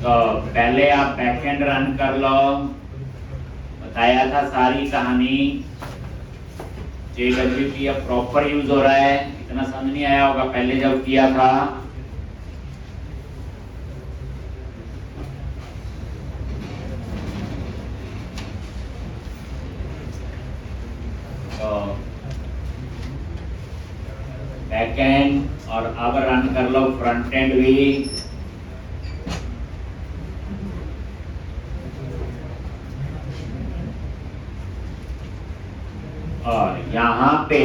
तो पहले आप बैकएंड रन कर लो, बताया था सारी कहानी। JWT अब प्रॉपर यूज हो रहा है, इतना समझ नहीं आया होगा पहले जब किया था। तो बैकएंड और अब रन कर लो फ्रंट एंड भी। और यहाँ पे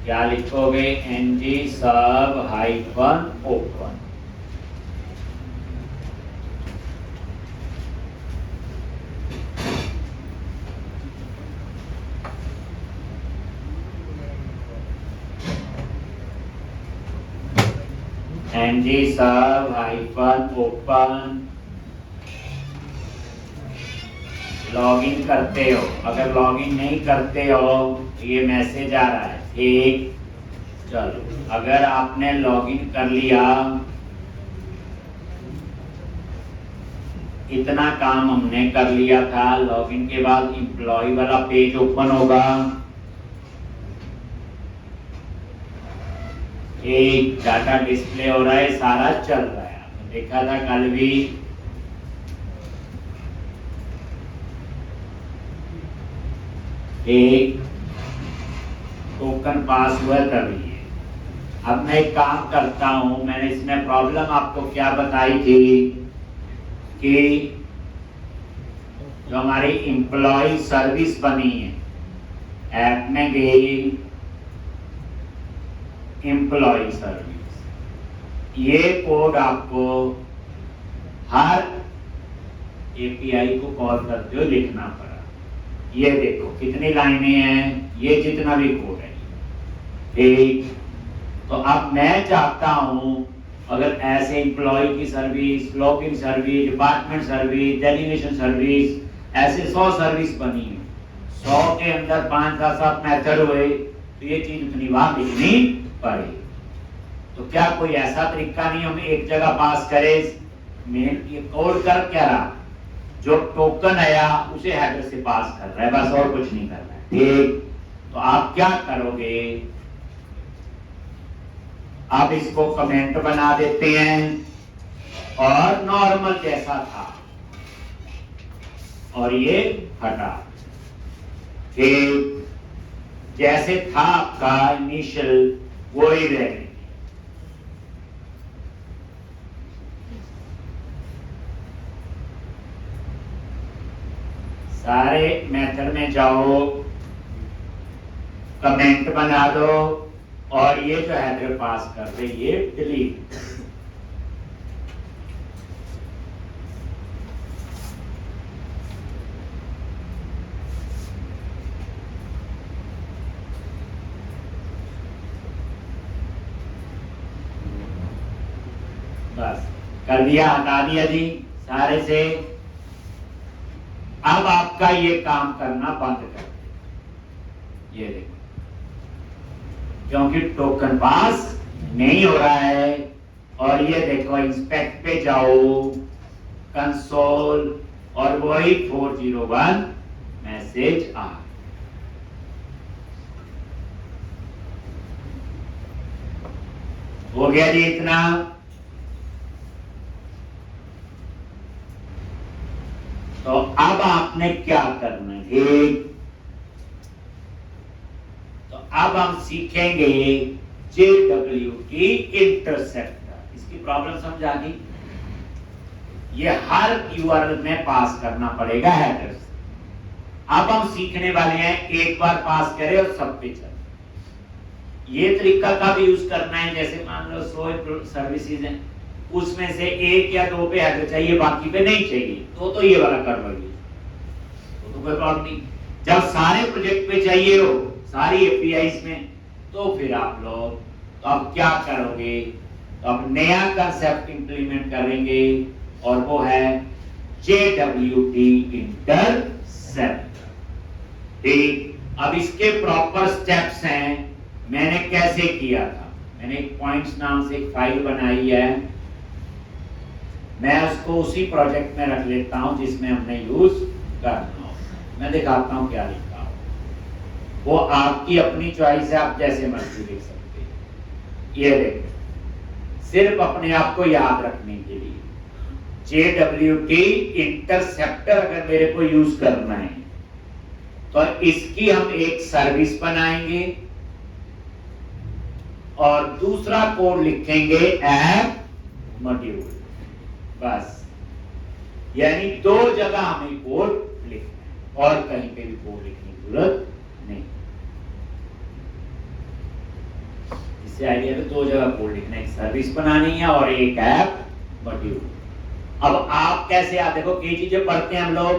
क्या लिखोगे, ng sub hyphen open. ng sub hyphen open. Login करते हो, अगर लॉगिन नहीं करते हो तो ये मैसेज आ रहा है, ठीक। चलो अगर आपने लॉगिन कर लिया, इतना काम हमने कर लिया था। लॉगिन के बाद एम्प्लॉय वाला पेज ओपन होगा, एक डाटा डिस्प्ले हो रहा है, सारा चल रहा है। आपने देखा था कल भी। एक टोकन पास हुआ तभी। अब मैं एक काम करता हूं, मैंने इसमें प्रॉब्लम आपको क्या बताई थी कि जो हमारी एम्प्लॉय सर्विस बनी है, ऐप में गई एम्प्लॉय सर्विस, ये कोड आपको हर एपीआई को कॉल करते हुए लिखना पड़ा। ये देखो कितनी लाइनें हैं, ये जितना भी कोड है, ठीक। तो अब मैं चाहता हूं अगर ऐसे एम्प्लॉय की service, login service, department service, delegation service, ऐसे 100 सर्विस बनी है, 100 के अंदर 5-7 मेथड हुए, तो ये चीज उतनी बार लिखनी पड़े। तो क्या कोई ऐसा तरीका नहीं हम एक जगह पास करें? मेन ये कोड कर क्या रहा, जो टोकन आया उसे हेडर से पास कर रहा है, बस और कुछ नहीं कर रहा है, ठीक। तो आप क्या करोगे, आप इसको कमेंट बना देते हैं और नॉर्मल जैसा था और ये हटा, ठीक। जैसे था आपका इनिशियल वो ही रहेगा। सारे मेथड में जाओ, कमेंट बना दो और ये जो हेडर पास कर दे ये डिलीट। बस कर दिया, हटा दिया जी सारे से। अब आपका ये काम करना बंद कर दे, ये देखो, क्योंकि टोकन पास नहीं हो रहा है। और ये देखो इंस्पेक्ट पे जाओ, कंसोल, और वही 401 मैसेज आ हो गया जी इतना। तो अब आपने क्या करना है, तो अब हम सीखेंगे JWT इंटरसेप्टर। इसकी प्रॉब्लम समझा दी, ये हर URL में पास करना पड़ेगा हेडर्स। अब हम सीखने वाले हैं एक बार पास करें और सब पे चले। ये तरीका कब यूज करना है, जैसे मान लो 100 सर्विसेज हैं, उसमें से 1 या 2 पे हेडर चाहिए, बाकी पे नहीं चाहिए, तो ये वाला कर लो, तो कोई प्रॉब्लम नहीं। जब सारे प्रोजेक्ट पे चाहिए हो, सारी एपीआईज में, तो फिर आप लोग तो अब क्या करोगे, तो अब नया कंसेप्ट इंप्लीमेंट करेंगे और वो है JWT इंटरसेप्टर, ठीक। अब इसके प्रॉपर स्टेप्स हैं, मैंने कैसे किया था। मैंने एक पॉइंट्स नाम से एक फाइल बनाई है, मैं उसको उसी प्रोजेक्ट में रख लेता हूं जिसमें हमने यूज करना हो। मैं दिखाता हूं क्या लिखा हो, वो आपकी अपनी चॉइस है, आप जैसे मर्जी लिख सकते हैं। ये देखो, सिर्फ अपने आप को याद रखने के लिए JWT इंटरसेप्टर अगर मेरे को यूज करना है तो इसकी हम एक सर्विस बनाएंगे और दूसरा कोड लिखेंगे ऐप मॉड्यूल। बस, यानी दो जगह हमें कोड लिखना है और कहीं पे भी कोड लिखने की जरूरत नहीं। इससे आइडिया है, दो जगह कोड लिखना है, एक सर्विस बनानी है और एक ऐप मॉड्यूल। अब आप कैसे याद, देखो कई चीजें पढ़ते हैं हम लोग,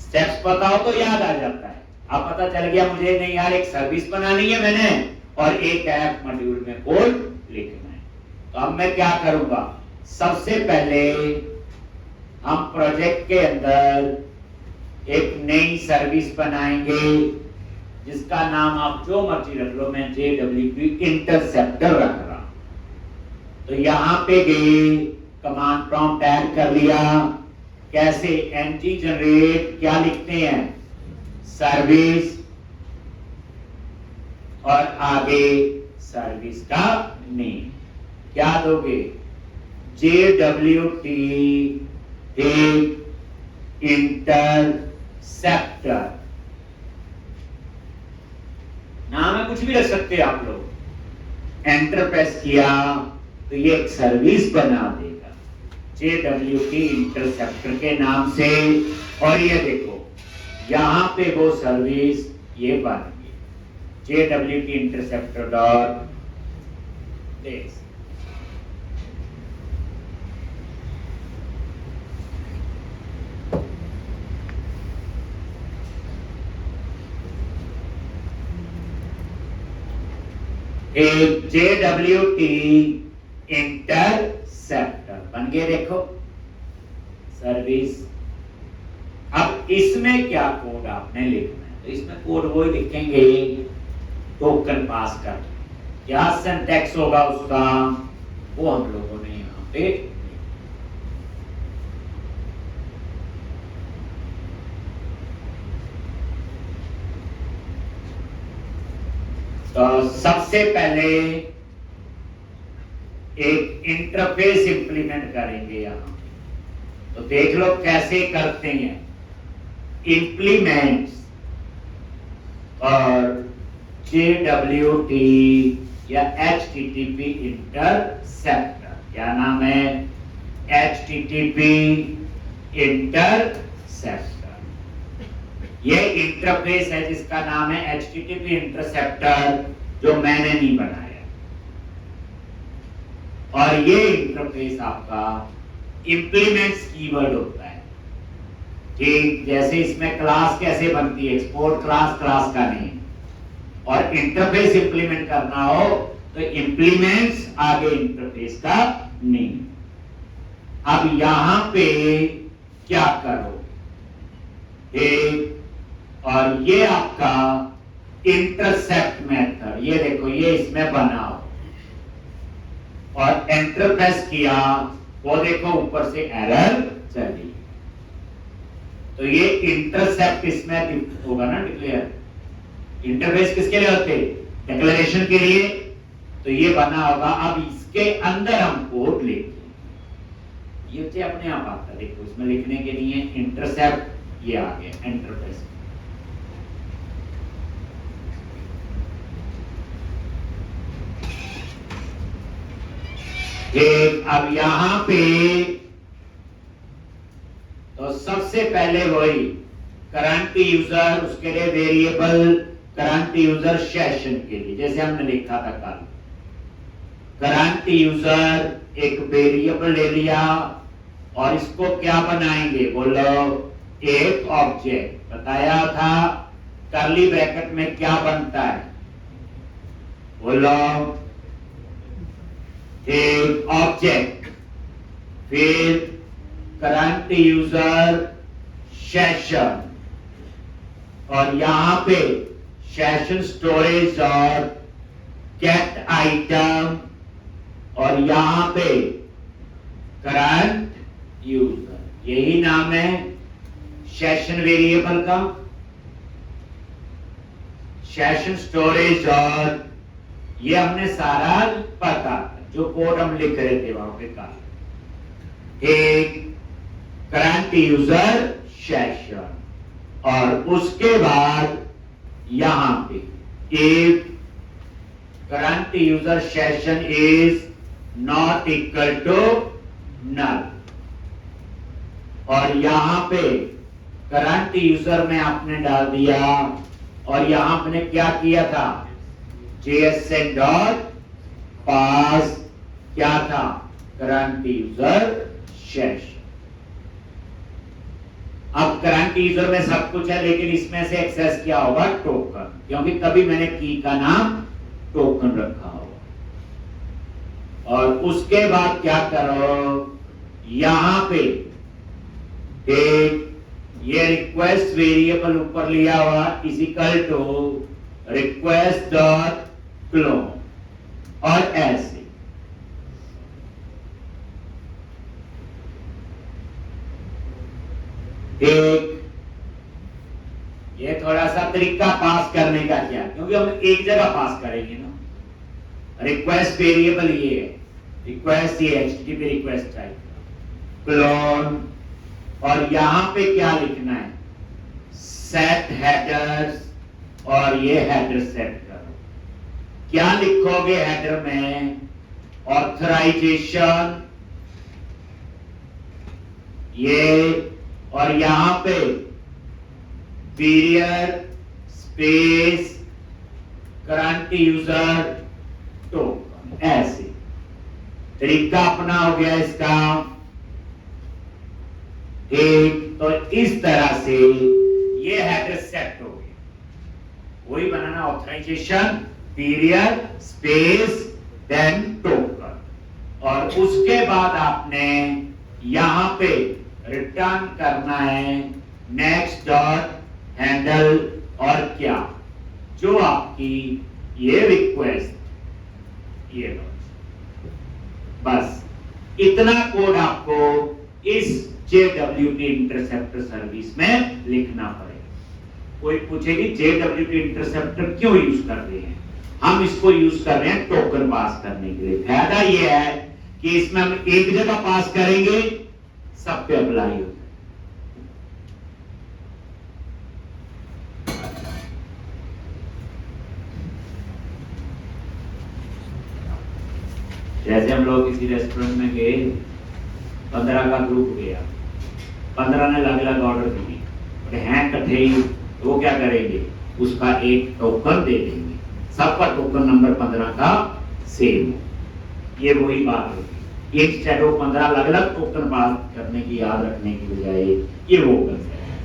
स्टेप्स पता हो तो याद आ जाता है। अब पता चल गया मुझे, नहीं यार एक सर्विस बनानी है मैंने और एक ऐप मॉड्यूल में कोड लिखना है। तो अब मैं क्या करूंगा, सबसे पहले हम प्रोजेक्ट के अंदर एक नई सर्विस बनाएंगे जिसका नाम आप जो मर्जी रख लो, मैं JWT इंटरसेप्टर रख रहा हूं। तो यहां पे गए, कमांड प्रॉम्प्ट ऐड कर लिया, कैसे ng जनरेट, क्या लिखते हैं सर्विस, और आगे सर्विस का नेम क्या दोगे, JWT इंटरसेप्टर। नाम है, कुछ भी रख सकते हैं आप लोग। एंटर प्रेस किया तो ये एक सर्विस बना देगा JWT इंटरसेप्टर के नाम से। और ये देखो यहां पे वो सर्विस ये बन गई JWT इंटरसेप्टर डॉट डेस। एक JWT इंटरसेप्टर बन गए, देखो सर्विस। अब इसमें क्या कोड आपने लिखना है, तो इसमें कोड वो ही लिखेंगे, टोकन पास कर, क्या सिंटैक्स होगा उसका वो हम लोगों ने यहाँ पे। तो सबसे पहले एक इंटरफेस इंप्लीमेंट करेंगे यहां, तो देख लो कैसे करते हैं। इंप्लीमेंट्स और JWT या HTTP इंटरसेप्टर, क्या नाम है HTTP इंटरसेप्टर। ये इंटरफेस है जिसका नाम है HTTP इंटरसेप्टर, जो मैंने नहीं बनाया। और ये इंटरफेस आपका इंप्लीमेंट्स कीवर्ड होता है, ठीक जैसे इसमें क्लास कैसे बनती है, एक्सपोर्ट क्लास, क्लास का नेम, और इंटरफेस इंप्लीमेंट करना हो तो इंप्लीमेंट्स आगे इंटरफेस का नेम। अब यहां पे क्या करो, और ये आपका इंटरसेप्ट मेथड, ये देखो ये इसमें बनाओ और एंटर प्रेस किया, वो देखो ऊपर से एरर चली। तो ये इंटरसेप्ट इसमें होगा ना डिक्लेयर। इंटरफेस किसके लिए होते, डिक्लेरेशन के लिए, तो ये बना होगा। अब इसके अंदर हम कोड लिखेंगे, ये बच्चे अपने आप आता है, देखो इसमें लिखने के लिए इंटरसेप्ट ये आ गया एंटर प्रेस। अब यहां पे तो सबसे पहले वही करंट यूजर, उसके लिए वेरिएबल करंट यूजर सेशन के लिए, जैसे हमने लिखा था कल, करंट यूजर एक वेरिएबल ले लिया और इसको क्या बनाएंगे, बोलो एक ऑब्जेक्ट। बताया था कर्ली ब्रैकेट में क्या बनता है, बोलो एक ऑब्जेक्ट, फिर करंट यूजर सेशन, और यहां पे सेशन स्टोरेज और गेट आइटम, और यहां पे करंट यूजर, यही नाम है सेशन वेरिएबल का। सेशन स्टोरेज और ये हमने सारा पता जो कोड हम लिख रहे थे वहां पे का एक करंट यूजर सेशन, और उसके बाद यहां पे एक current user session is not equal to null, और यहां पे करंट यूजर में आपने डाल दिया, और यहां आपने क्या किया था, JSN डॉट पास क्या था, करंट यूजर सेशन। अब करंट यूजर में सब कुछ है, लेकिन इसमें से एक्सेस क्या होगा, टोकन, क्योंकि तभी मैंने की का नाम टोकन रखा होगा। और उसके बाद क्या करो, यहां पे एक ये रिक्वेस्ट वेरिएबल ऊपर लिया हुआ is equal to request dot clone, और ऐसे एक ये थोड़ा सा तरीका पास करने का क्या, क्योंकि हम एक जगह पास करेंगे ना। रिक्वेस्ट वेरिएबल ये है, रिक्वेस्ट ये HTTP रिक्वेस्ट टाइप, क्लोन, और यहां पे क्या लिखना है, सेट हेडर्स, और ये हेडर सेट करो। क्या लिखोगे हेडर में, ऑथराइजेशन ये, और यहां पे period space current user token, ऐसे तरीका अपना हो गया इसका एक। तो इस तरह से ये हेडर सेट हो गया, वही बनाना, authorization period space then token, और उसके बाद आपने यहां पे रिटर्न करना है नेक्स्ट डॉट हैंडल, और क्या, जो आपकी ये रिक्वेस्ट, ये बस इतना कोड आपको इस JWT इंटरसेप्टर सर्विस में लिखना पड़ेगा। कोई पूछेगी JWT इंटरसेप्टर क्यों यूज कर रहे हैं, हम इसको यूज कर रहे हैं टोकन पास करने के लिए। फायदा ये है कि इसमें हम एक जगह पास करेंगे, सब पे अप्लाई हो। जैसे हम लोग किसी रेस्टोरेंट में गए, 15 का ग्रुप गया, 15 ने अलग अलग ऑर्डर दिए, हैं इकट्ठे ही, वो क्या करेंगे, उसका एक टोकन दे देंगे, सबका टोकन नंबर 15 का सेम। ये वही बात होगी, एक सेट ऑफ 15 अलग अलग टोकन पास करने की, याद रखने की बजाय ये वो करते हैं।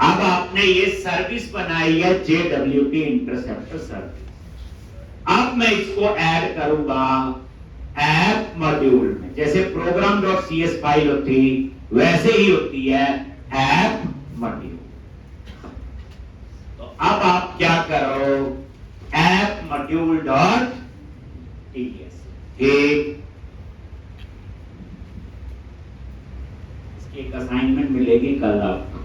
अब आपने ये सर्विस बनाई है JWT इंटरसेप्टर सर्विस। अब मैं इसको ऐड करूंगा ऐप मॉड्यूल में, जैसे program.cs फाइल होती वैसे ही होती है ऐप मॉड्यूल। तो अब आप क्या करो, ऐप मॉड्यूल डॉट टीएस, इसकी एक असाइनमेंट मिलेगी कल आपको,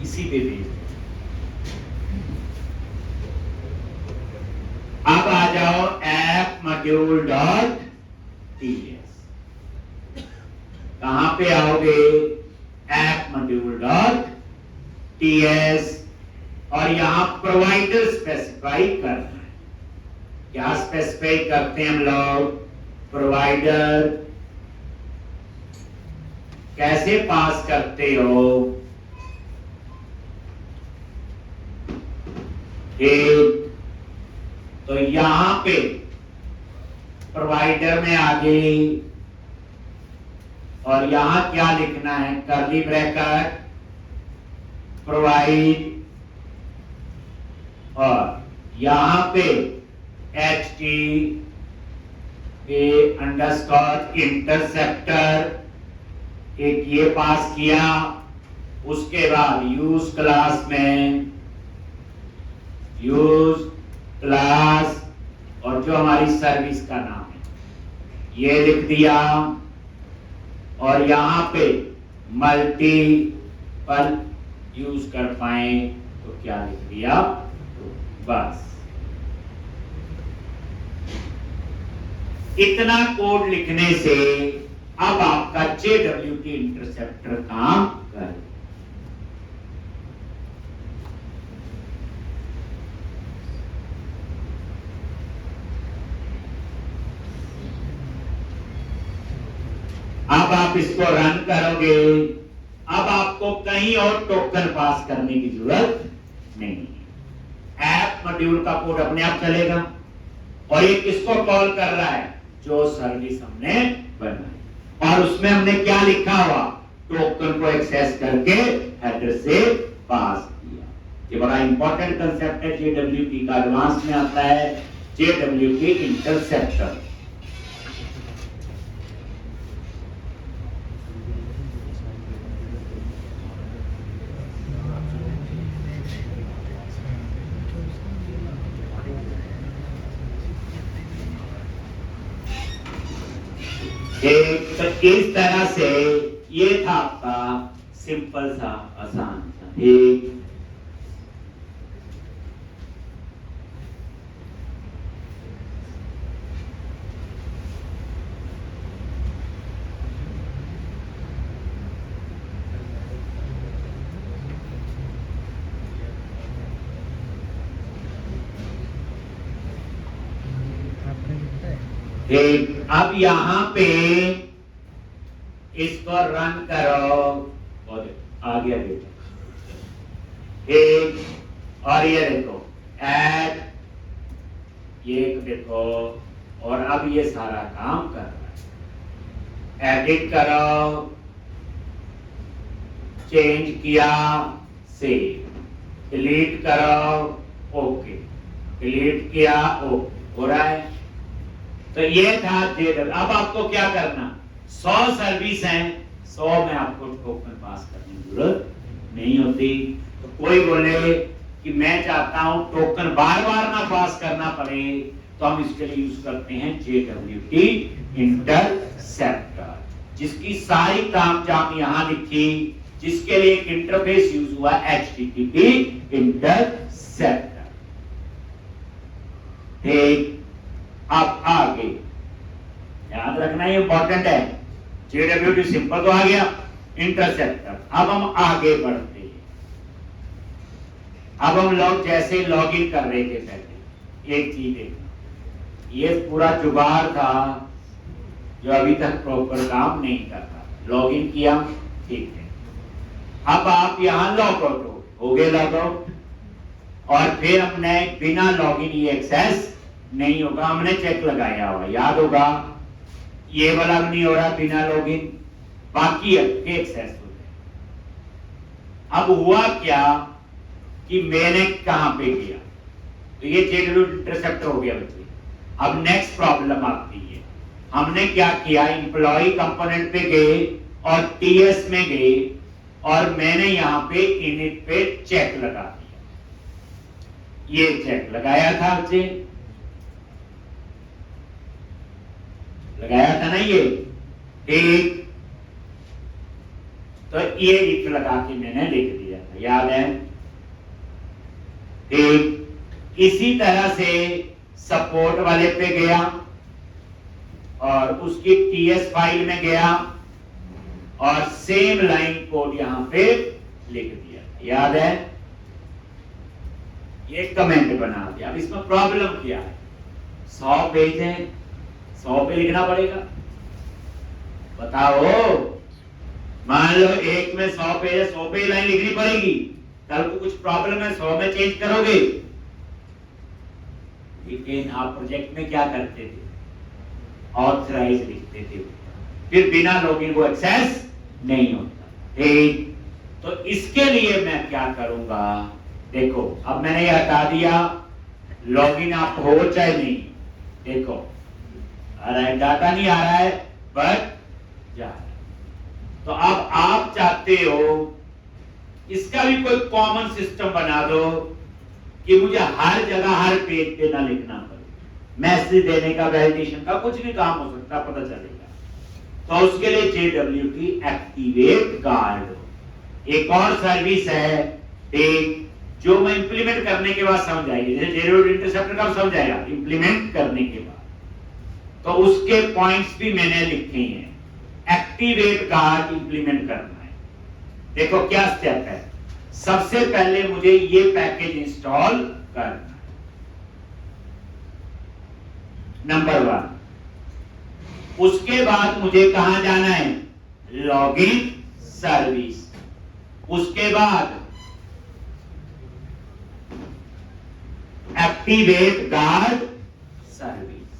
इसी पे भेज। अब आ जाओ ऐप मॉड्यूल डॉट टीएस, कहां पे आओगे, ऐप मॉड्यूल डॉट टीएस, और यहां प्रोवाइडर स्पेसिफाई करना है। क्या स्पेसिफाई करते हैं हम लोग, प्रोवाइडर कैसे पास करते हो, एक तो यहां पे प्रोवाइडर में आ गई, और यहां क्या लिखना है, कर्ली ब्रैकेट प्रोवाइड, और यहां पे HTTP इंटरसेप्टर एक ये पास किया, उसके बाद यूज क्लास में यूज क्लास और जो हमारी सर्विस का नाम है ये लिख दिया, और यहां पे मल्टीपल यूज कर पाए तो क्या लिख दिया, बस। इतना कोड लिखने से अब आपका JWT इंटरसेप्टर काम कर। अब आप इसको रन करोगे, अब आपको कहीं और टोकन पास करने की जरूरत नहीं है। ऐप मॉड्यूल का कोड अपने आप चलेगा, और ये किसको कॉल कर रहा है, जो सर्विस हमने बनाई, और उसमें हमने क्या लिखा हुआ, टोकन को एक्सेस करके हेडर से पास किया। ये बड़ा इंपॉर्टेंट कंसेप्ट है JWT का, एडवांस में आता है JWT इंटरसेप्टर। तो इस तरह से ये था आपका सिंपल सा आसान सा एक। अब यहां पे इसको रन करो, और आ गया देखो, और ये देखो ऐड, ये देखो, और अब ये सारा काम कर रहा है। एडिट करो, चेंज किया, सेव, डिलीट करो, ओके, डिलीट किया, ओके, हो रहा है। तो ये था JWT। अब आपको क्या करना, 100 सर्विस हैं, 100 में आपको टोकन पास करने की जरूरत नहीं होती। तो कोई बोले कि मैं चाहता हूं टोकन बार बार ना पास करना पड़े, तो हम इसके लिए यूज करते हैं JWT इंटरसेप्टर, जिसकी सारी तामझाम यहां लिखी, जिसके लिए एक इंटरफेस यूज हुआ HTTP इंटरसेप्टर। ठीक, अब आगे याद रखना, ये इंपॉर्टेंट है। JWT सिंपल तो आ गया, इंटरसेप्टर। अब हम आगे बढ़ते हैं। अब हम लोग जैसे लॉगिन कर रहे थे पहले, एक चीज देखना, ये पूरा जुगाड़ था जो अभी तक प्रॉपर काम नहीं करता। लॉगिन किया, ठीक है। अब आप यहां लॉग आउट हो गए, लॉग आउट, और फिर हमने बिना लॉगिन ये एक्सेस नहीं होगा, हमने चेक लगाया हुआ, याद होगा, ये वाला भी नहीं हो रहा बिना लॉगिन, बाकी एक्सेस हो गए। अब हुआ क्या कि मैंने कहां पे किया, तो ये JWT इंटरसेप्टर हो गया बच्चे। अब नेक्स्ट प्रॉब्लम आती है, हमने क्या किया, इंप्लॉय कंपोनेंट पे गए और TS में गए, और मैंने यहां पे इनिट पे चेक लगा दिया। ये चेक लगाया था बच्चे, लगाया था ना ये, ठीक। तो ये इफ लगा के मैंने लिख दिया था, याद है, ठीक। इसी तरह से सपोर्ट वाले पे गया और उसकी TS फाइल में गया और सेम लाइन कोड यहां पे लिख दिया, याद है, ये कमेंट बना दिया। अब इसमें प्रॉब्लम क्या है, 100 पेज है, 100 पे लिखना पड़ेगा, बताओ। मान लो एक में 100 पेज है, 100 पे लाइन लिखनी पड़ेगी, कल को कुछ प्रॉब्लम है 100 में चेंज करोगे। लेकिन आप प्रोजेक्ट में क्या करते थे, ऑथराइज लिखते थे, फिर बिना लॉगिन को एक्सेस नहीं होता, ठीक। तो इसके लिए मैं क्या करूंगा, देखो अब मैंने ये हटा दिया, लॉगिन आप हो चाहे नहीं, देखो आ रहा है, डाटा नहीं आ रहा है बट जा रहा है। तो अब आप चाहते हो इसका भी कोई कॉमन सिस्टम बना दो कि मुझे हर जगह हर पेज पे ना लिखना पड़े, मैसेज देने का, वैलिडेशन का, कुछ भी काम हो सकता है, पता चलेगा। तो उसके लिए JWT एक्टिवेट गार्ड। एक और सर्विस है जो मैं इंप्लीमेंट करने के बाद समझ आएगी। जैसे JWT इंटरसेप्टर कब समझ आएगा? इंप्लीमेंट करने के बाद। तो उसके पॉइंट्स भी मैंने लिखे हैं। एक्टिवेट गार्ड इंप्लीमेंट करना है। देखो क्या स्टेप है। सबसे पहले मुझे ये पैकेज इंस्टॉल करना है, नंबर 1। उसके बाद मुझे कहां जाना है? Login service. उसके बाद एक्टिवेट गार्ड सर्विस,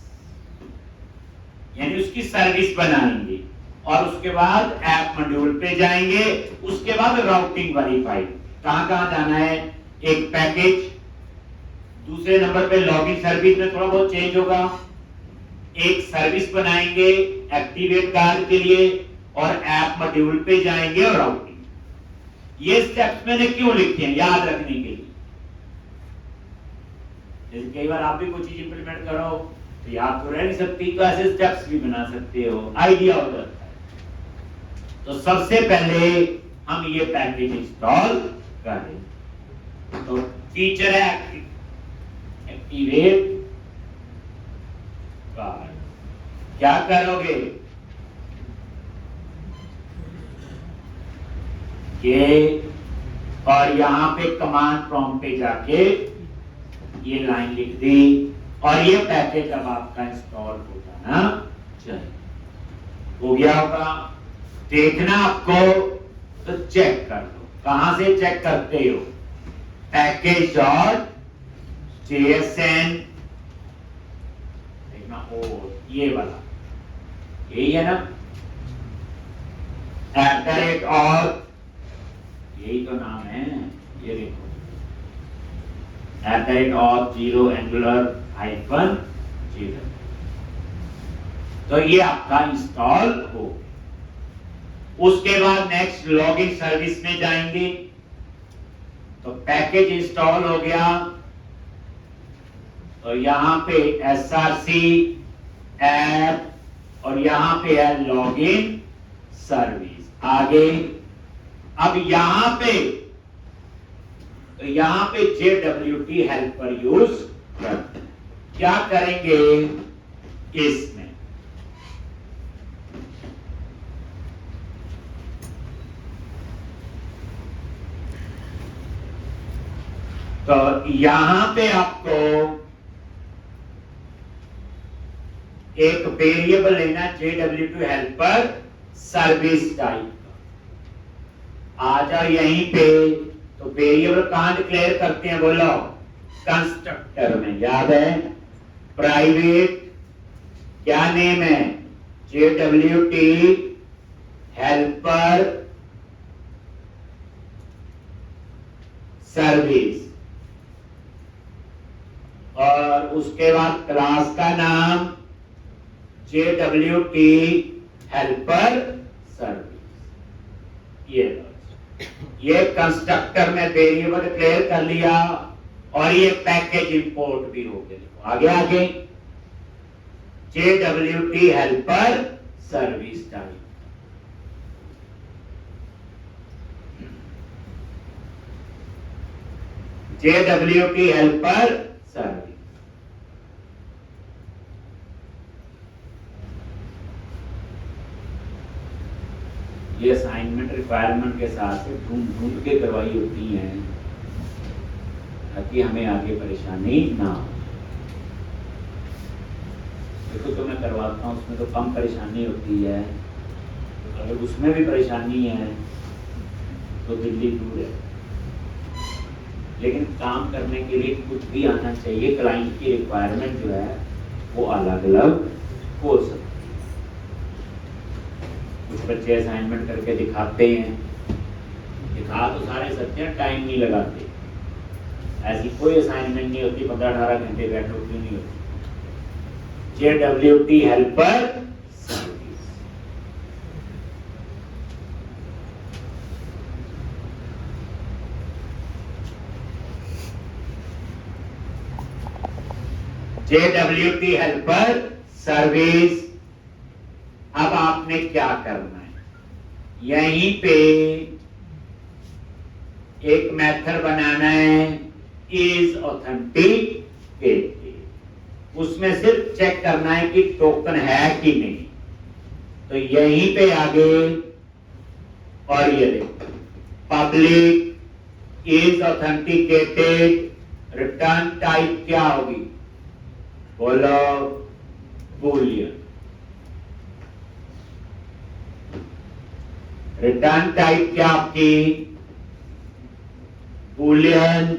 यानी उसकी सर्विस बनाएंगे। और उसके बाद ऐप मॉड्यूल पे जाएंगे। उसके बाद राउटिंग वाली फाइल। कहां कहां जाना है? एक पैकेज, दूसरे नंबर पे लॉगिन सर्विस में थोड़ा बहुत चेंज होगा, एक सर्विस बनाएंगे एक्टिवेट गार्ड के लिए, और ऐप मॉड्यूल पे जाएंगे और राउटिंग। ये स्टेप्स मैंने क्यों लिखे हैं? याद रखने के लिए। जैसे कई बार आप भी कोई चीज इंप्लीमेंट करो तो याद तो रह नहीं सकती, तो ऐसे स्टेप्स भी बना सकते हो, आइडिया हो जाता है। तो सबसे पहले हम ये पैकेज इंस्टॉल करें। तो फीचर है एक्टिवेट गार्ड। क्या करोगे? ये और यहां पे कमांड प्रॉम्प्ट पे जाके ये लाइन लिख दी, और ये पैकेज अब आपका इंस्टॉल हो जाना चाहिए। हो गया होगा? देखना आपको तो चेक कर लो। कहां से चेक करते हो? पैकेज डॉट JSN, देखना ओ ये वाला, यही है ना, @ और यही तो नाम है। ये देखो @ 0 एंगुलर -0। तो ये आपका इंस्टॉल हो। उसके बाद नेक्स्ट लॉगिन सर्विस में जाएंगे। तो पैकेज इंस्टॉल हो गया, तो यहां पे SRC ऐप और यहां पे है लॉगिन सर्विस। आगे अब यहां पे JWT हेल्पर यूज करते हैं। क्या करेंगे इसमें? तो यहां पे आपको एक वेरिएबल लेना JWT हेल्पर सर्विस टाइप का। आ जाओ यहीं पे। तो वेरिएबल कहां डिक्लेयर करते हैं? बोलो कंस्ट्रक्टर में। याद है? प्राइवेट क्या नेम है? JWT हेल्पर सर्विस, और उसके बाद क्लास का नाम JWT हेल्पर सर्विस। ये कंस्ट्रक्टर में वेरिएबल डिक्लेयर कर लिया, और ये पैकेज इंपोर्ट भी हो गया। आगे JWT helper service type. JWT helper service. ये असाइनमेंट रिक्वायरमेंट के साथ से ढूंढ के करवाई होती हैं, ताकि हमें आगे परेशानी ना हो। देखो तो मैं करवाता हूँ, उसमें तो कम परेशानी होती है। अगर उसमें भी परेशानी है तो दिल्ली दूर है, लेकिन काम करने के लिए कुछ भी आना चाहिए। क्लाइंट की रिक्वायरमेंट जो है वो अलग अलग हो सकती है। कुछ बच्चे असाइनमेंट करके दिखाते हैं, दिखा तो सारे सकते हैं, टाइम नहीं लगाते। ऐसी कोई असाइनमेंट नहीं होती 15-18 घंटे बैठो, क्यों नहीं होती? JWT helper service. JWT helper service. अब आपने क्या करना है, यहीं पे एक मेथड बनाना है, इज ऑथेंटिकेटेड। उसमें सिर्फ चेक करना है कि टोकन है कि नहीं। तो यहीं पे आगे, और ये देखो public is authenticated, return type क्या होगी, बोलो, बूलियन। रिटर्न टाइप क्या आपकी, बूलियन।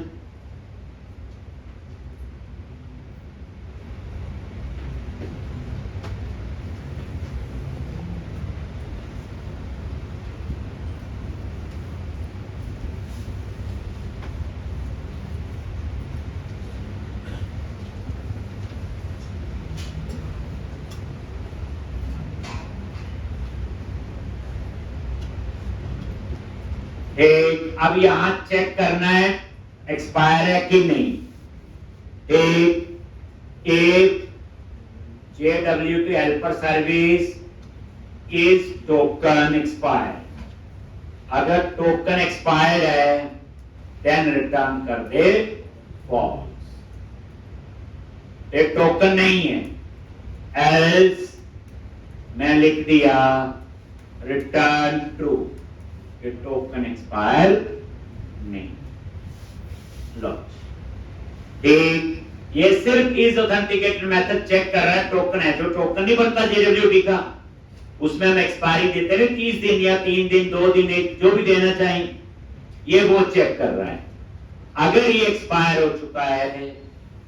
एक, अब यहां चेक करना है एक्सपायर है कि नहीं। एक JWT helper service is token expire. अगर टोकन एक्सपायर है देन रिटर्न कर दे फॉल्स। एक टोकन नहीं है, एल्स मैं लिख दिया रिटर्न ट्रू, ये टोकन एक्सपायर नहीं। लो ठीक, ये सिर्फ इज ऑथेंटिकेटेड मेथड चेक कर रहा है टोकन है। जो टोकन नहीं बनता JWT का, उसमें हम एक्सपायरी देते हैं 30 दिन या 3 दिन 2 दिन, एक जो भी देना चाहें, ये वो चेक कर रहा है। अगर ये एक्सपायर हो चुका है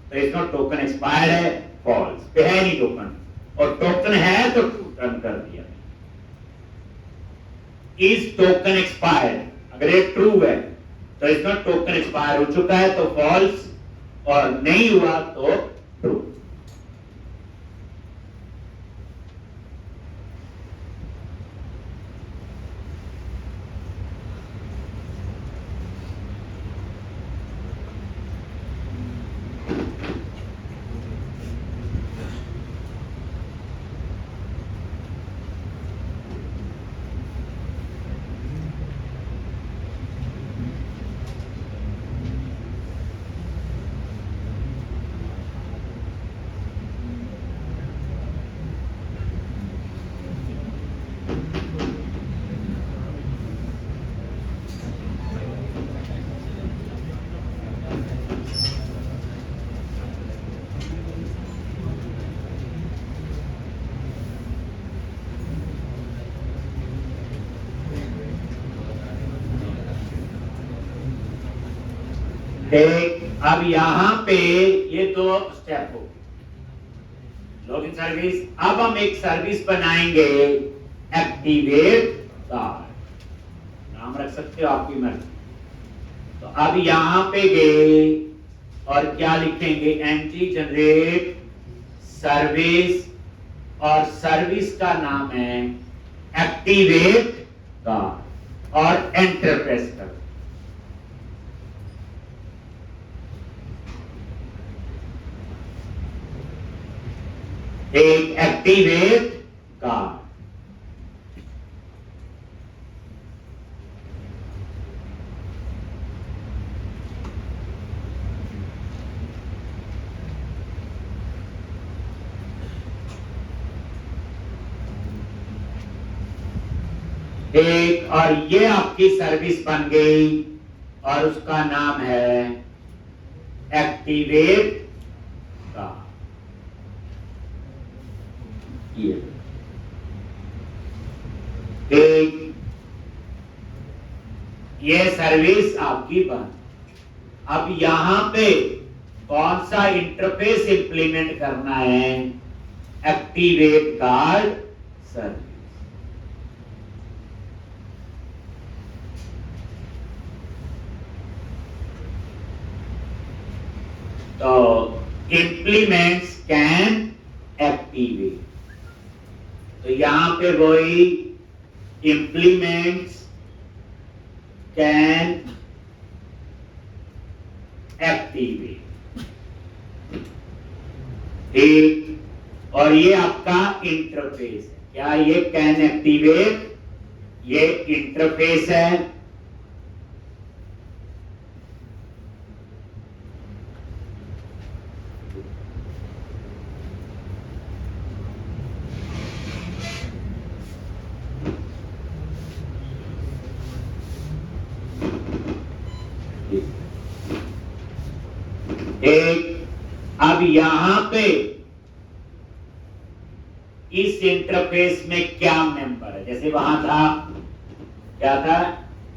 तो इसका टोकन एक्सपायर है, फॉल्स पे है नहीं टोकन, और टोकन है तो रिटर्न कर दिया। इज टोकन एक्सपायर, अगर ये ट्रू है तो इसका टोकन एक्सपायर हो चुका है तो फॉल्स, और नहीं हुआ तो ट्रू। अब यहां पे ये 2 स्टेप हो गए, लॉगिन सर्विस। अब हम एक सर्विस बनाएंगे, एक्टिवेट कार्ड, नाम रख सकते हो आपकी मर्जी। तो अब यहां पे गए और क्या लिखेंगे, एंट्री जनरेट सर्विस, और सर्विस का नाम है एक्टिवेट कार्ड, और एंटर प्रेस करो। एक एक्टिवेट कार्ड, एक, और ये आपकी सर्विस बन गई, और उसका नाम है एक्टिवेट कार्ड। एक, ये सर्विस आपकी बन। अब यहां पे कौन सा इंटरफेस इंप्लीमेंट करना है, एक्टिवेट कार्ड सर्विस। तो इंप्लीमेंट्स कैन एक्टिवेट, तो यहां पे वही इंप्लीमेंट्स कैन एक्टिवेट। ठीक। और ये आपका इंटरफेस है। क्या ये कैन एक्टिवेट, ये इंटरफेस है। एक, अब यहां पे इस इंटरफेस में क्या मेंबर है, जैसे वहां था क्या था,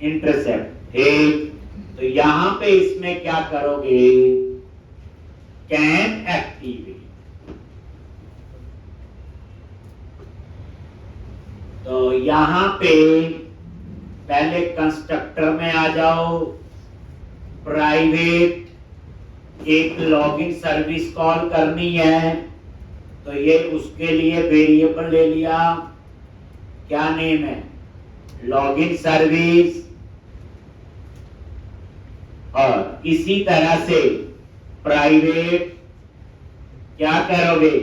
इंटरसेप्ट। ठीक, तो यहां पे इसमें क्या करोगे, कैन एक्टिवेट। तो यहां पे पहले कंस्ट्रक्टर में आ जाओ, प्राइवेट एक लॉगिन सर्विस कॉल करनी है, तो ये उसके लिए वेरिएबल ले लिया, क्या नेम है, लॉगिन सर्विस। और इसी तरह से प्राइवेट क्या करोगे,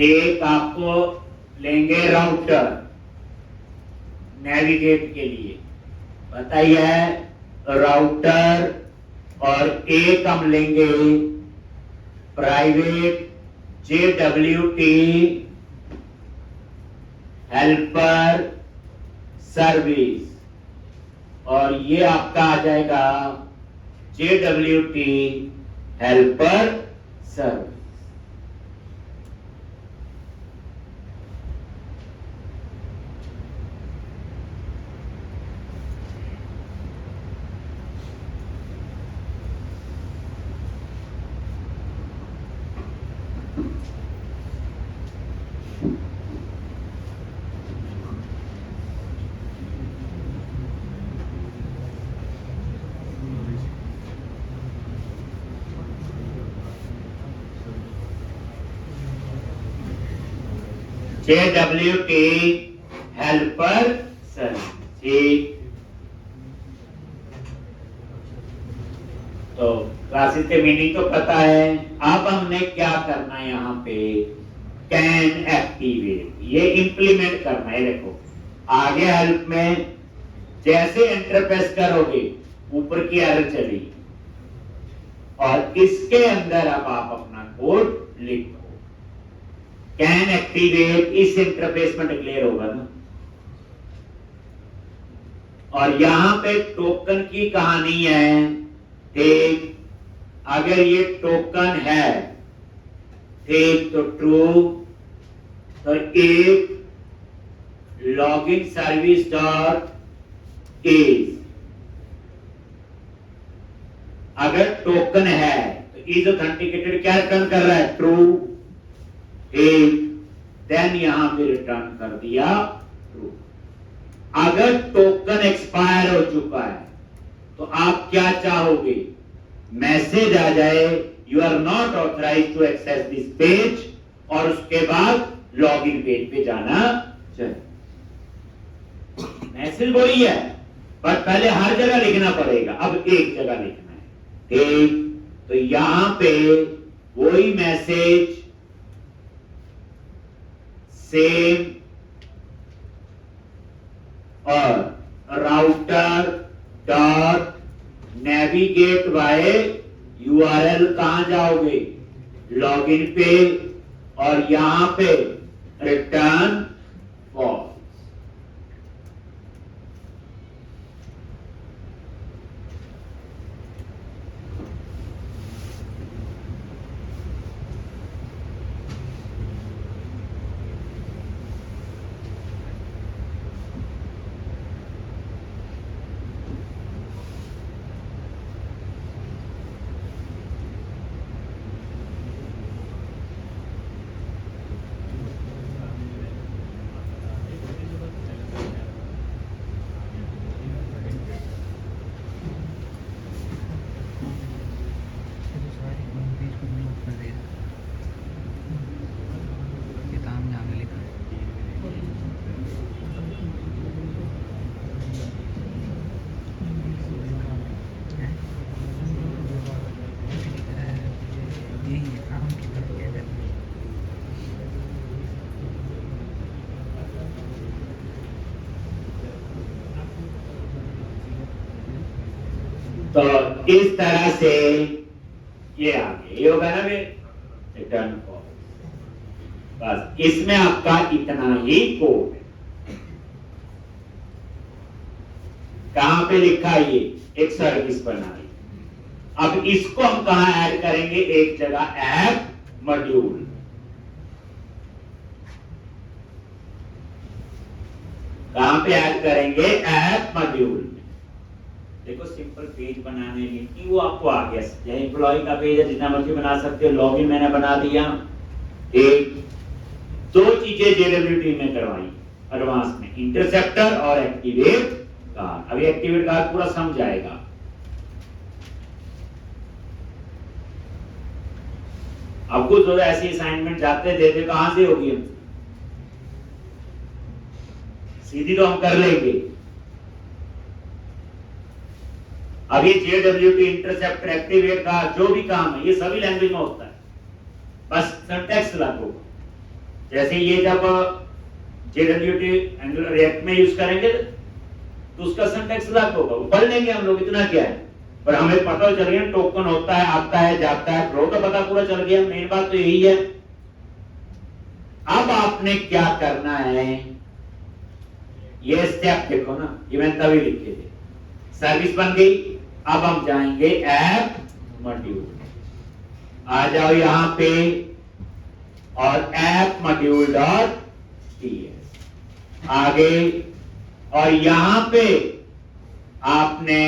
एक आपको लेंगे राउटर नेविगेट के लिए, बताइए राउटर। और एक हम लेंगे प्राइवेट JWT हेल्पर सर्विस, और ये आपका आ जाएगा JWT helper service. JWT helper service. ठीक, तो क्लासेस के मीनिंग तो पता है। अब हमने क्या करना है, यहाँ पे कैन एक्टिवेट, ये इंप्लीमेंट करना है। देखो आगे हेल्प में जैसे इंटरफेस करोगे ऊपर की एरर चलेगी, और इसके अंदर अब आप अपना कोड लिखो। कैन एक्टिवेट इस इंटरफेस में डिक्लेयर होगा ना, और यहां पे टोकन की कहानी है। ठीक, अगर ये टोकन है, ठीक, तो ट्रू, तो एक लॉगिन सर्विस डॉट इज, अगर टोकन है तो इज ऑथेंटिकेटेड क्या रिटर्न कर रहा है, ट्रू। एक, देन यहां पे रिटर्न कर दिया ट्रू। अगर टोकन एक्सपायर हो चुका है तो आप क्या चाहोगे, मैसेज आ जाए you are not authorized to access this page, और उसके बाद लॉगिन पेज पे जाना चाहिए। मैसेज वही है, बट पहले हर जगह लिखना पड़ेगा, अब एक जगह लिखना है। ठीक, तो यहां पे वही मैसेज सेम, और router dot navigate by URL कहां जाओगे, लॉगिन पे, और यहां पे रिटर्न फॉल्स। इस तरह से ये आगे ये होगा ना वे रिटर्न फॉल्स। बस इसमें आपका इतना ही कोड है। कहां पे लिखा ये एक सर्विस बनाई। अब इसको हम कहां ऐड करेंगे, एक जगह ऐप मॉड्यूल। कहां पे ऐड करेंगे, ऐप मॉड्यूल। देखो सिंपल पेज बनाने में कि वो आपको आ गया, चाहे एम्प्लॉय का पेज है जितना मर्जी बना सकते हो। लॉगिन मैंने बना दिया। एक दो चीजें जेडब्ल्यूटी में करवाई एडवांस में, इंटरसेप्टर और एक्टिवेट कार्ड। अभी एक्टिवेट कार्ड पूरा समझ आएगा। आपको तो ऐसी असाइनमेंट जाते देते कहां से होगी, हम सीधी तो हम कर लेंगे। अब ये जेडब्ल्यूटी इंटरसेप्टर एक्टिवेट का जो भी काम है ये सभी लैंग्वेज में होता है, बस सिंटैक्स लागू होगा। जैसे ये जब जेडब्ल्यूटी एंगुलर रिएक्ट में यूज करेंगे तो उसका सिंटैक्स लागू होगा, वो पढ़ लेंगे हम लोग, इतना क्या है। पर हमें पता चल गया टोकन होता है, आता है, जाता है, फ्लो तो पता पूरा चल गया। मेन बात तो यही है। अब आपने क्या करना है, ये स्टेप देखो ना, ये मैंने तभी लिखे थे। सर्विस बन गई। अब हम जाएंगे ऐप मॉड्यूल। आ जाओ यहां पे और ऐप मॉड्यूल डॉट टीएस आगे, और यहां पे आपने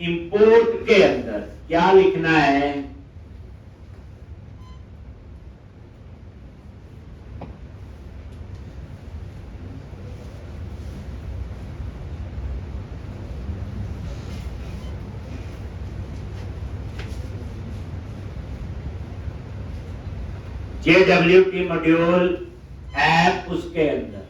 इंपोर्ट के अंदर क्या लिखना है, जेडब्ल्यूटी मॉड्यूल ऐप उसके अंदर,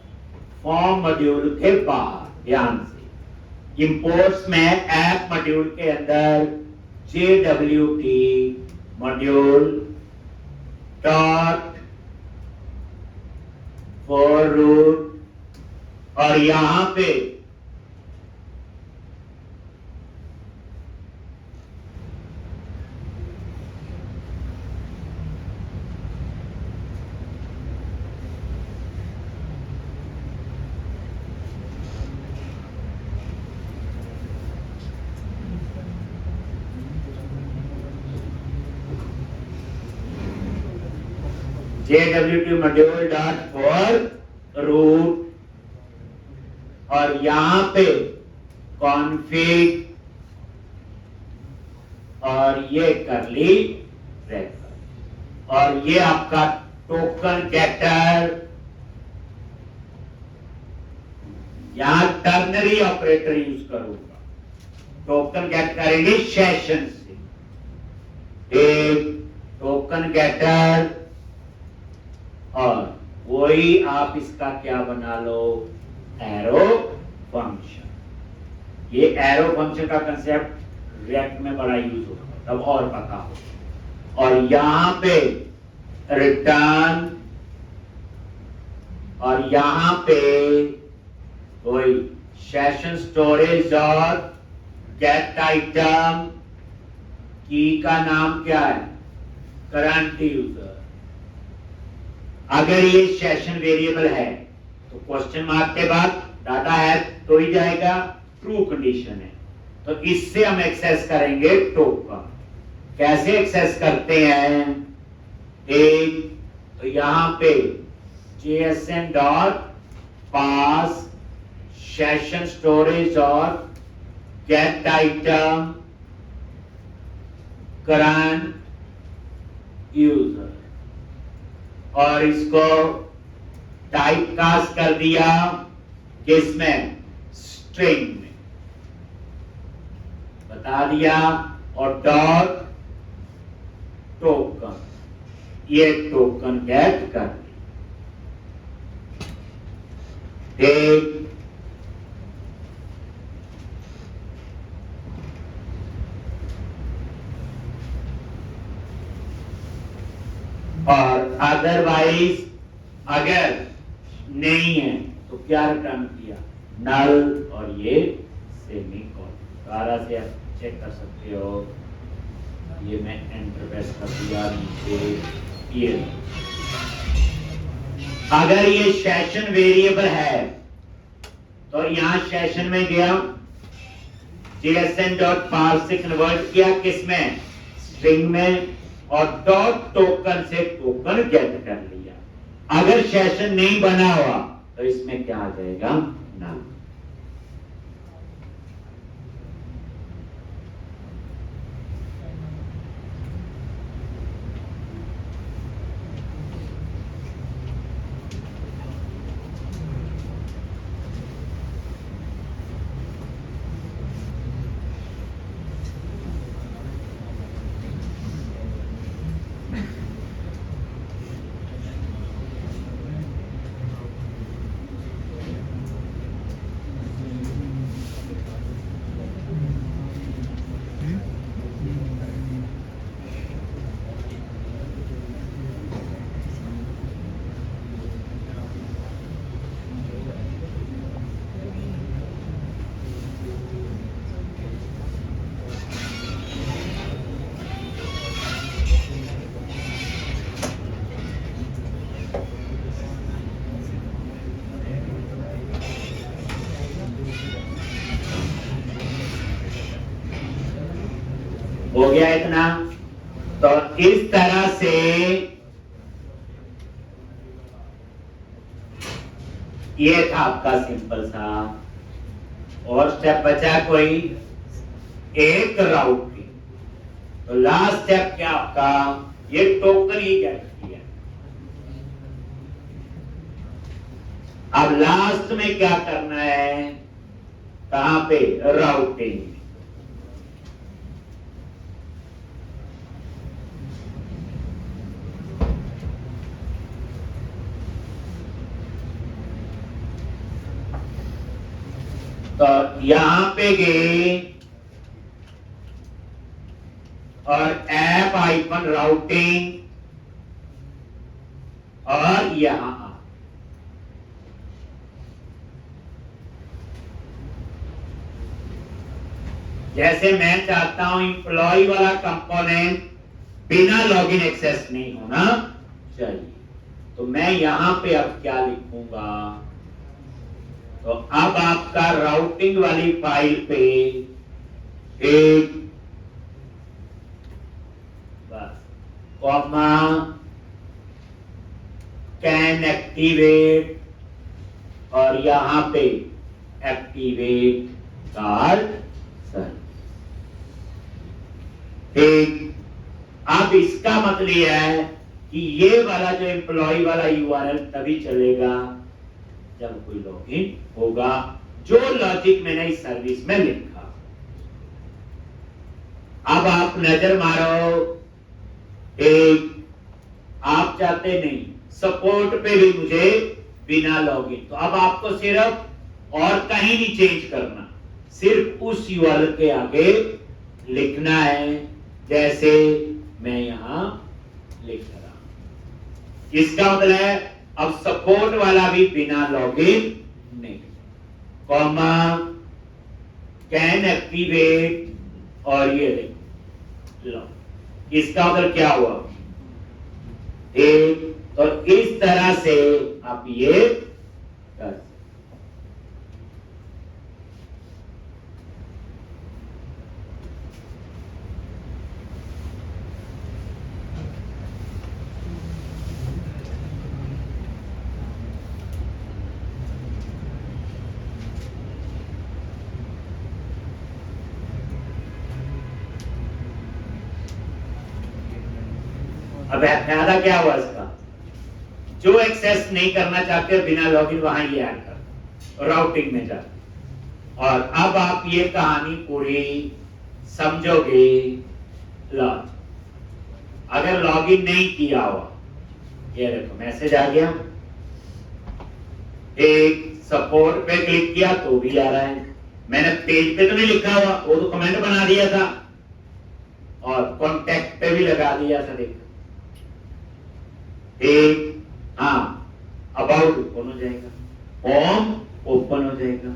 फॉर्म मॉड्यूल के बाहर। ध्यान से इंपोर्ट्स में ऐप मॉड्यूल के अंदर JWT module dot for root, और यहां पे JWT module dot for root, और यहां पे कॉन्फ़िग, और ये करली ब्रैकेट, और ये आपका टोकन गेटर। यहां टर्नरी ऑपरेटर यूज करूंगा। टोकन गेट करेंगे सेशन से, एक टोकन गेटर, और वही आप इसका क्या बना लो, एरो फंक्शन। ये एरो फंक्शन का कंसेप्ट रिएक्ट में बड़ा यूज होता है, तब और पता हो। और यहां पे रिटर्न, और यहां पे वही सेशन स्टोरेज और गेट आइटम। की का नाम क्या है, करंट यूजर। अगर ये सेशन वेरिएबल है तो क्वेश्चन मार्क के बाद डाटा है तो ही जाएगा, ट्रू कंडीशन है तो इससे हम एक्सेस करेंगे टोकन। कैसे एक्सेस करते हैं, एक तो यहां पे JSON डॉट पास सेशन स्टोरेज और गेट आइटम करंट यूजर, और इसको टाइप कास्ट कर दिया किसमें, स्ट्रिंग में बता दिया, और डॉट टोकन, ये टोकन गेट कर दिया। और अदरवाइज अगर नहीं है तो क्या रिटर्न किया, नल, और ये सेमीकोलन। 12 से चेक कर सकते हो। ये मैं एंटर प्रेस कर दिया नीचे। ये अगर ये सेशन वेरिएबल है तो यहां सेशन में गया, JSON डॉट पार्स से कन्वर्ट किया किसमें, स्ट्रिंग में, और डॉट टोकन से टोकन गेट कर लिया। अगर सेशन नहीं बना हुआ तो इसमें क्या आ जाएगा, नल। हो गया इतना। तो इस तरह से ये था आपका सिंपल सा। और स्टेप बचा कोई एक राउटिंग। तो लास्ट स्टेप क्या आपका, ये टोकन ही गेट किया। अब लास्ट में क्या करना है, कहां पे, राउटिंग। तो यहां पे गए और ऐप आइकन राउटिंग, और यहां जैसे मैं चाहता हूं एम्प्लॉय वाला कंपोनेंट बिना लॉगिन एक्सेस नहीं होना चाहिए, तो मैं यहां पे अब क्या लिखूंगा, तो अब आपका राउटिंग वाली फाइल पे एक बस कॉमा कैन एक्टिवेट, और यहां पे एक्टिवेट कार्ड सर्विस। ठीक, अब इसका मतलब यह है कि ये वाला जो एम्प्लॉय वाला यूआरएल तभी चलेगा जब कोई लॉगिन होगा, जो लॉजिक मैंने इस सर्विस में लिखा। अब आप नजर मारो, एक आप चाहते नहीं सपोर्ट पे भी मुझे बिना लॉगिन, तो अब आपको सिर्फ और कहीं नहीं चेंज करना, सिर्फ उस यूआरएल के आगे लिखना है, जैसे मैं यहां लिख रहा हूं। इसका मतलब है अब सपोर्ट वाला भी बिना लॉगिन नहीं, कॉमा कैन एक्टिवेट, और ये लॉग। इसका मतलब क्या हुआ, एक, तो इस तरह से आप ये कर। अब फायदा क्या हुआ इसका, जो एक्सेस नहीं करना चाहते बिना लॉगिन वहां ये ऐड कर राउटिंग में जा, और अब आप ये कहानी पूरी समझोगे। लॉग अगर लॉगिन नहीं किया हुआ, ये देखो मैसेज आ गया, एक सपोर्ट पे क्लिक किया तो भी आ रहा है, मैंने पेज पे तो नहीं लिखा हुआ, वो तो कमेंट बना दिया था, और कॉन्टेक्ट पे भी लगा दिया था, देखो एक, हाँ अबाउट ओपन हो जाएगा, होम ओपन हो जाएगा,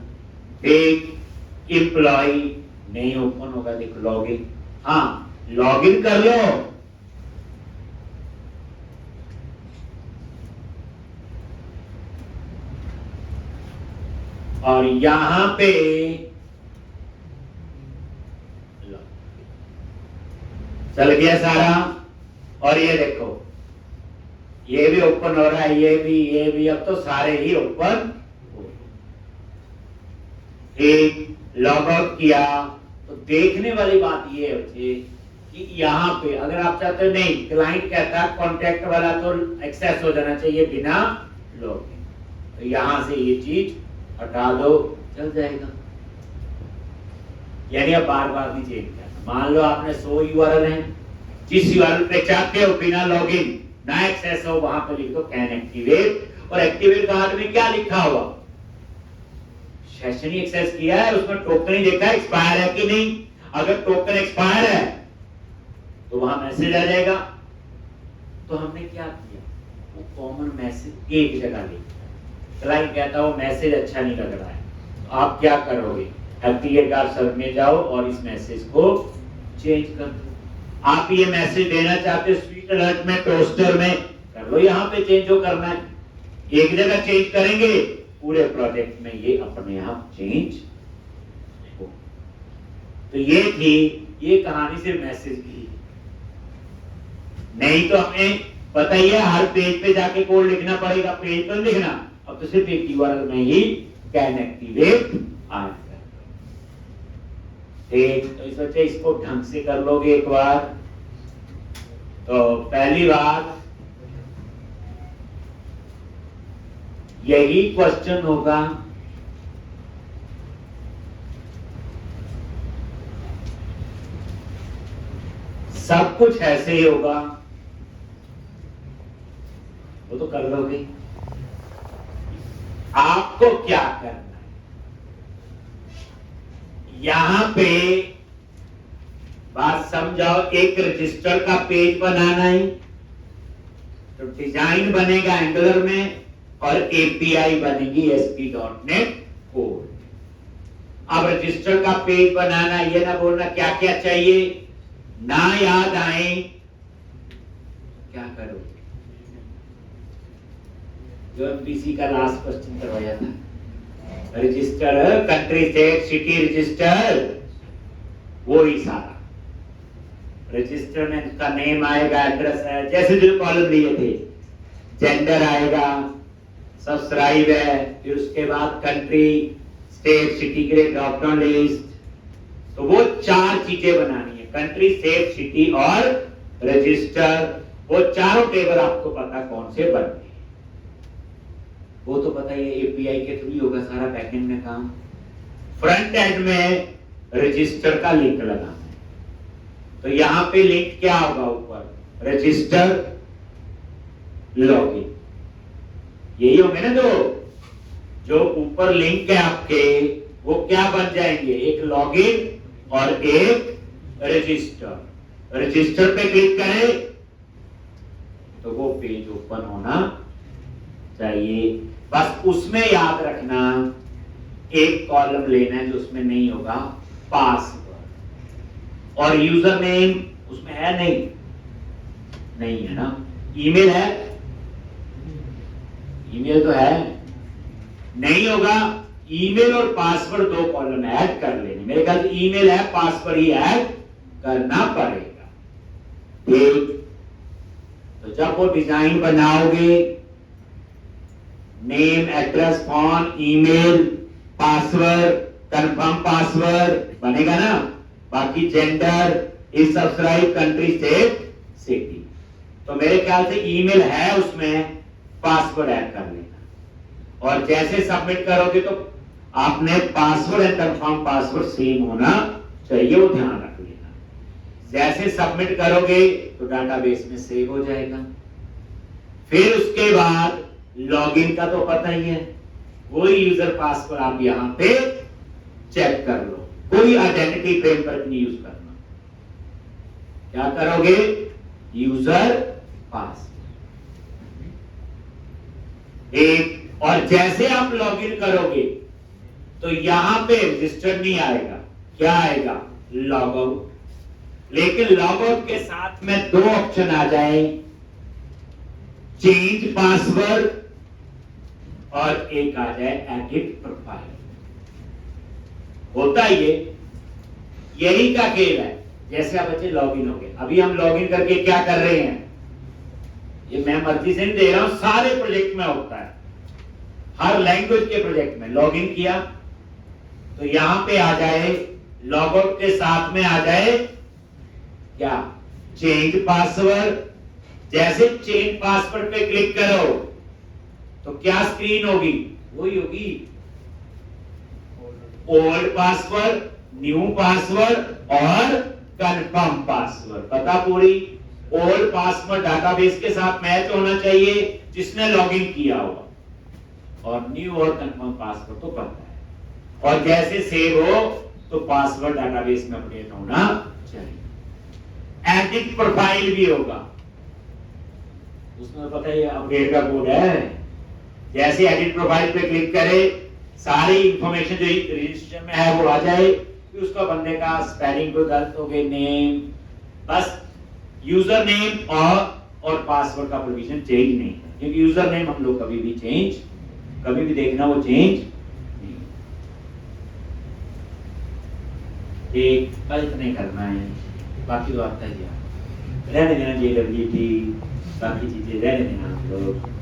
एक एम्प्लॉय नहीं ओपन होगा, देखो लॉगिन, हाँ लॉगिन कर लो। और यहां पे चल गया सारा। और ये देखो ये भी ओपन हो रहा है, ये भी, अब तो सारे ही ओपन। एक लॉग आउट किया तो देखने वाली बात ये है कि यहाँ पे अगर आप चाहते हो नहीं, क्लाइंट कहता है कॉन्टैक्ट वाला तो एक्सेस हो जाना चाहिए बिना लॉगिन, तो यहां से ये चीज हटा दो, चल जाएगा। यानी अब बार बार नहीं चेंज करना। मान लो आपने 100 यूआरएल है, जिस यूआरएल पे चाहते हो बिना लॉगिन ना एक्सेस हो, वहां पर लिख दो कैन एक्टिवेट। और एक्टिवेट कार्ड में क्या लिखा हुआ, सेशन ही एक्सेस किया है, उसमें टोकन ही देखा एक्सपायर है कि नहीं। अगर टोकन एक्सपायर है तो वहां मैसेज आ जाएगा। तो हमने क्या किया, वो कॉमन मैसेज एक जगह लिखा। क्लाइंट कहता है वो मैसेज अच्छा नहीं लग रहा है, तो आप क्या करोगे, एक्टिवेट कार्ड सर्व में जाओ और इस मैसेज को चेंज कर दो। आप ये मैसेज देना चाहते हो स्वीट अलर्ट में, टोस्टर में, कर लो, यहाँ पे चेंज जो करना है। एक जगह चेंज करेंगे, पूरे प्रोजेक्ट में ये अपने आप चेंज हो। तो ये थी ये कहानी सिर्फ मैसेज की, नहीं तो हमें पता ही है हर पेज पे जाके कोड लिखना पड़ेगा, पेज पर लिखना। अब तो सिर्फ एक यूआरएल में ही कैन एक्टिवेट आ जाएगा। तो सोचे इसको ढंग से कर लोगे एक बार। तो पहली बात यही क्वेश्चन होगा, सब कुछ ऐसे ही होगा, वो तो कर लोगे। आपको क्या करना है, यहां पे बात समझाओ। एक रजिस्टर का पेज बनाना है, तो डिजाइन बनेगा एंगुलर में और एपीआई बनेगी ASP.NET कोड। अब रजिस्टर का पेज बनाना, ये ना बोलना क्या क्या चाहिए, ना याद आए क्या करो। जो एमपीसी का लास्ट क्वेश्चन करवाया था, register country state city register, वो ही सारा रजिस्टर में उसका नेम आएगा, एड्रेस है, जैसे जो कॉलम लिए थे, जेंडर आएगा, सब्सक्राइब है, फिर उसके बाद कंट्री स्टेट सिटी के लिए ड्रॉप डाउन लिस्ट। तो वो 4 चीजें बनानी है, कंट्री स्टेट सिटी और रजिस्टर। वो चारों टेबल आपको पता कौन से बनते हैं, वो तो पता ही, एपीआई के थ्रू ही होगा सारा बैकएंड में काम। फ्रंट एंड में रजिस्टर का लिंक लगाना है, तो यहां पे लिंक क्या होगा, ऊपर रजिस्टर लॉगिन, यही होंगे ना। जो ऊपर लिंक है आपके, वो क्या बन जाएंगे, एक लॉगिन और एक रजिस्टर। रजिस्टर पे क्लिक करें तो वो पेज ओपन होना चाहिए। बस उसमें याद रखना, एक कॉलम लेना है जो उसमें नहीं होगा पासवर्ड, और यूजर नेम उसमें है नहीं है ना। ईमेल है, ईमेल तो है, नहीं होगा। ईमेल और पासवर्ड 2 कॉलम ऐड कर लेने, मेरे ख्याल से ईमेल है, पासवर्ड ही ऐड करना पड़ेगा। ठीक, तो जब वो डिजाइन बनाओगे, name, address, phone, email, password, confirm password बनेगा ना। बाकी gender, is subscribe, country state city. तो मेरे ख्याल से ईमेल है, उसमें पासवर्ड ऐड कर लेना। और जैसे सबमिट करोगे तो आपने password and confirm password same होना चाहिए, वो ध्यान रख लेना। जैसे सबमिट करोगे तो डाटाबेस में सेव हो जाएगा। फिर उसके बाद लॉगिन का तो पता ही है, वही यूजर पासवर्ड आप यहां पे चेक कर लो। कोई आइडेंटिटी फ्रेमवर्क नहीं यूज करना। क्या करोगे, यूजर पासवर्ड एक। और जैसे आप लॉगिन करोगे तो यहां पे रजिस्टर नहीं आएगा, क्या आएगा, लॉग आउट। लेकिन लॉग आउट के साथ में दो ऑप्शन आ जाए, चेंज पासवर्ड और एक आ जाए एडिट प्रोफाइल। होता यही का खेल है। जैसे आप बच्चे लॉगिन हो गए, अभी हम लॉगिन करके क्या कर रहे हैं, ये मैं मर्जी से नहीं दे रहा हूं, सारे प्रोजेक्ट में होता है, हर लैंग्वेज के प्रोजेक्ट में लॉगिन किया तो यहां पे आ जाए लॉग आउट के साथ में आ जाए क्या, चेंज पासवर्ड। जैसे चेंज पासवर्ड पे क्लिक करो तो क्या स्क्रीन होगी, वही होगी, ओल्ड पासवर्ड, न्यू पासवर्ड और कंफर्म पासवर्ड। पता पूरी, ओल्ड पासवर्ड डाटाबेस के साथ मैच होना चाहिए जिसने लॉगिन किया होगा, और न्यू और कंफर्म पासवर्ड तो पता है, और जैसे सेव हो तो पासवर्ड डाटाबेस में अपडेट होना चाहिए। एडिट प्रोफाइल भी होगा, उसमें पता है अपडेट का कोड है। जैसे एडिट प्रोफाइल पे क्लिक करे, सारी इंफॉर्मेशन जो रजिस्टर में है वो आ जाए, फिर उसका बंदे का स्पेलिंग को गलत हो गए, नेम, बस यूजर नेम और पासवर्ड का प्रोविजन चेंज नहीं, क्योंकि यूजर नेम हम लोग कभी भी चेंज, कभी भी देखना वो चेंज नहीं। एक कल इतने करना है, बाकी तो आता है, रहने देना JWT, बाकी चीजें रहने देना हम लोग।